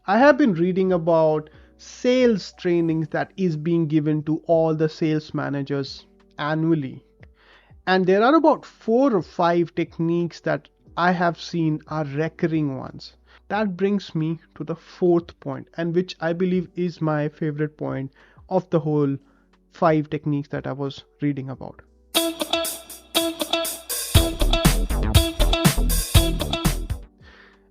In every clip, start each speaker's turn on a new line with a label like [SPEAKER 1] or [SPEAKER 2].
[SPEAKER 1] I have been reading about sales trainings that is being given to all the sales managers annually. And there are about 4 or 5 techniques that I have seen are recurring ones. That brings me to the fourth point, and which I believe is my favorite point of the whole 5 techniques that I was reading about.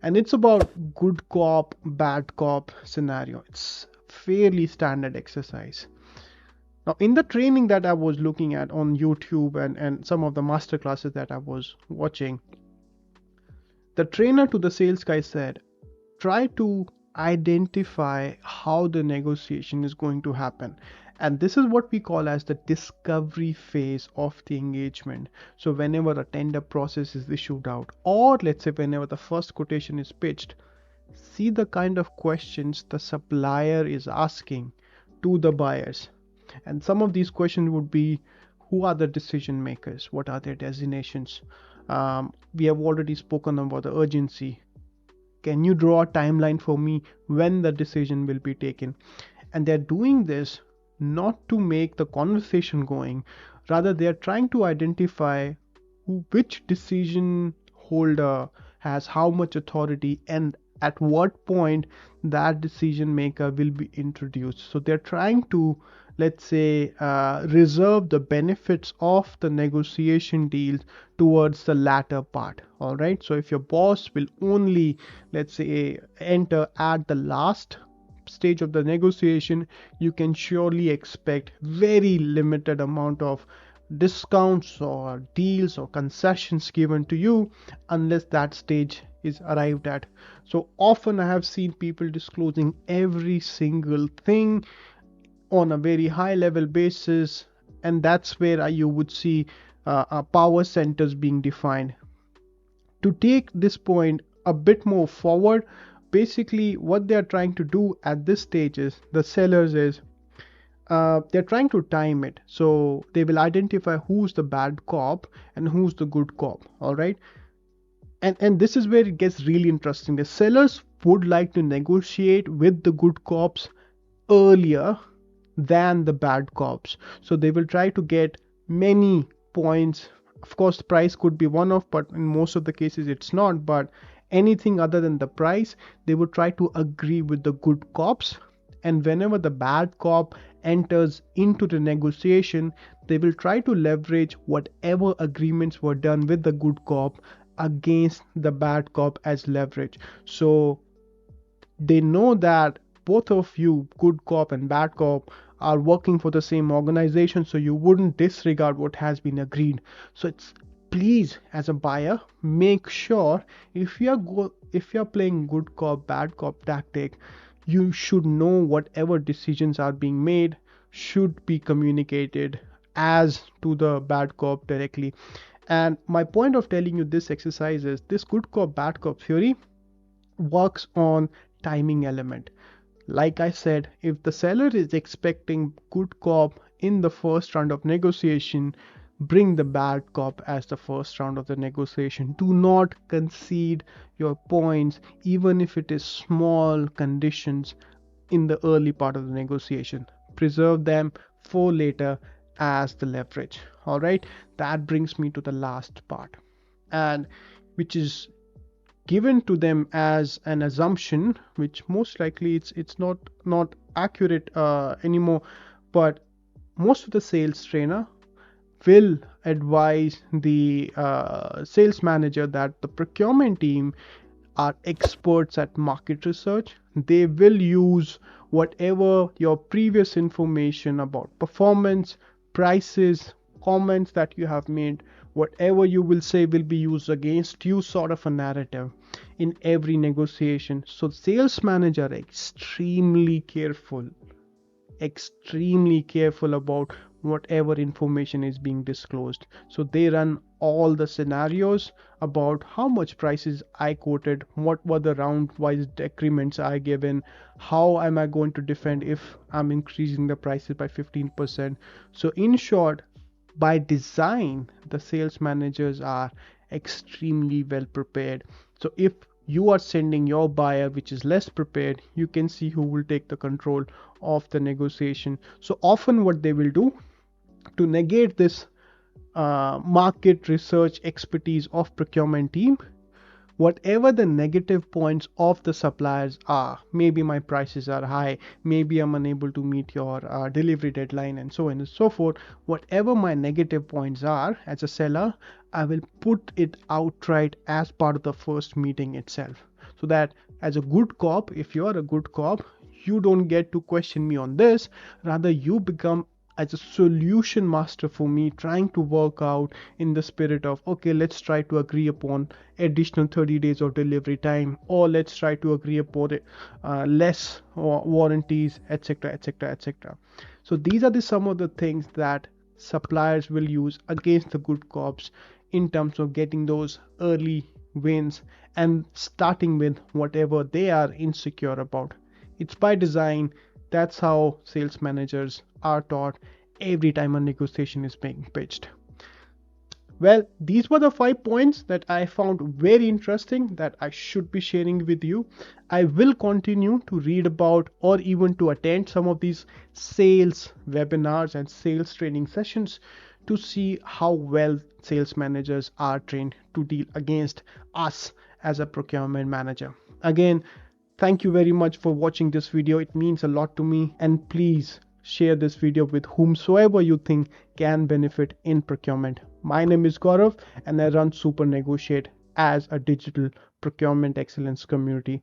[SPEAKER 1] And it's about good cop, bad cop scenario. It's fairly standard exercise. Now, in the training that I was looking at on YouTube and some of the master classes that I was watching, the trainer to the sales guy said, try to identify how the negotiation is going to happen. And this is what we call as the discovery phase of the engagement. So whenever a tender process is issued out, or let's say whenever the first quotation is pitched, see the kind of questions the supplier is asking to the buyers. And some of these questions would be, who are the decision makers? What are their designations? We have already spoken about the urgency. Can you draw a timeline for me when the decision will be taken? And they're doing this not to make the conversation going, rather they're trying to identify which decision holder has how much authority and at what point that decision maker will be introduced. So they're trying to, let's say, reserve the benefits of the negotiation deals towards the latter part. All right, so if your boss will only, let's say, enter at the last stage of the negotiation, you can surely expect very limited amount of discounts or deals or concessions given to you unless that stage is arrived at. So often I have seen people disclosing every single thing on a very high level basis, and that's where you would see power centers being defined. To take this point a bit more forward, basically what they are trying to do at this stage is the sellers is they're trying to time it. So they will identify who's the bad cop and who's the good cop. All right, and this is where it gets really interesting. The sellers would like to negotiate with the good cops earlier than the bad cops, so they will try to get many points. Of course, the price could be one off, but in most of the cases it's not. But anything other than the price, they would try to agree with the good cops. And whenever the bad cop enters into the negotiation, they will try to leverage whatever agreements were done with the good cop against the bad cop as leverage. So they know that both of you, good cop and bad cop, are working for the same organization, so you wouldn't disregard what has been agreed. So it's, please, as a buyer, make sure if you're playing good cop bad cop tactic, you should know whatever decisions are being made should be communicated as to the bad cop directly. And my point of telling you this exercise is this good cop bad cop theory works on timing element. Like I said, if the seller is expecting good cop in the first round of negotiation, bring the bad cop as the first round of the negotiation. Do not concede your points, even if it is small conditions in the early part of the negotiation. Preserve them for later as the leverage. All right, that brings me to the last part, and which is given to them as an assumption, which most likely it's not accurate anymore. But most of the sales trainer will advise the sales manager that the procurement team are experts at market research. They will use whatever your previous information about performance, prices, comments that you have made, whatever you will say will be used against you, sort of a narrative in every negotiation. So sales manager are extremely careful about whatever information is being disclosed. So they run all the scenarios about how much prices I quoted, what were the round wise decrements I given, how am I going to defend if I'm increasing the prices by 15%. So in short, by design, the sales managers are extremely well prepared. So if you are sending your buyer which is less prepared, you can see who will take the control of the negotiation. So often what they will do to negate this market research expertise of procurement team, whatever the negative points of the suppliers are, maybe my prices are high, maybe I'm unable to meet your delivery deadline, and so on and so forth, whatever my negative points are as a seller, I will put it outright as part of the first meeting itself, so that as a good cop, if you are a good cop, you don't get to question me on this, rather you become as a solution master for me, trying to work out in the spirit of, okay, let's try to agree upon additional 30 days of delivery time, or let's try to agree upon it, less warranties, etc, etc, etc. So these are some of the things that suppliers will use against the good cops in terms of getting those early wins and starting with whatever they are insecure about. It's by design. That's how sales managers are taught every time a negotiation is being pitched. Well, these were the 5 points that I found very interesting that I should be sharing with you. I will continue to read about or even to attend some of these sales webinars and sales training sessions to see how well sales managers are trained to deal against us as a procurement manager. Again, thank you very much for watching this video. It means a lot to me, and please share this video with whomsoever you think can benefit in procurement. My name is Gaurav and I run Super Negotiate as a digital procurement excellence community.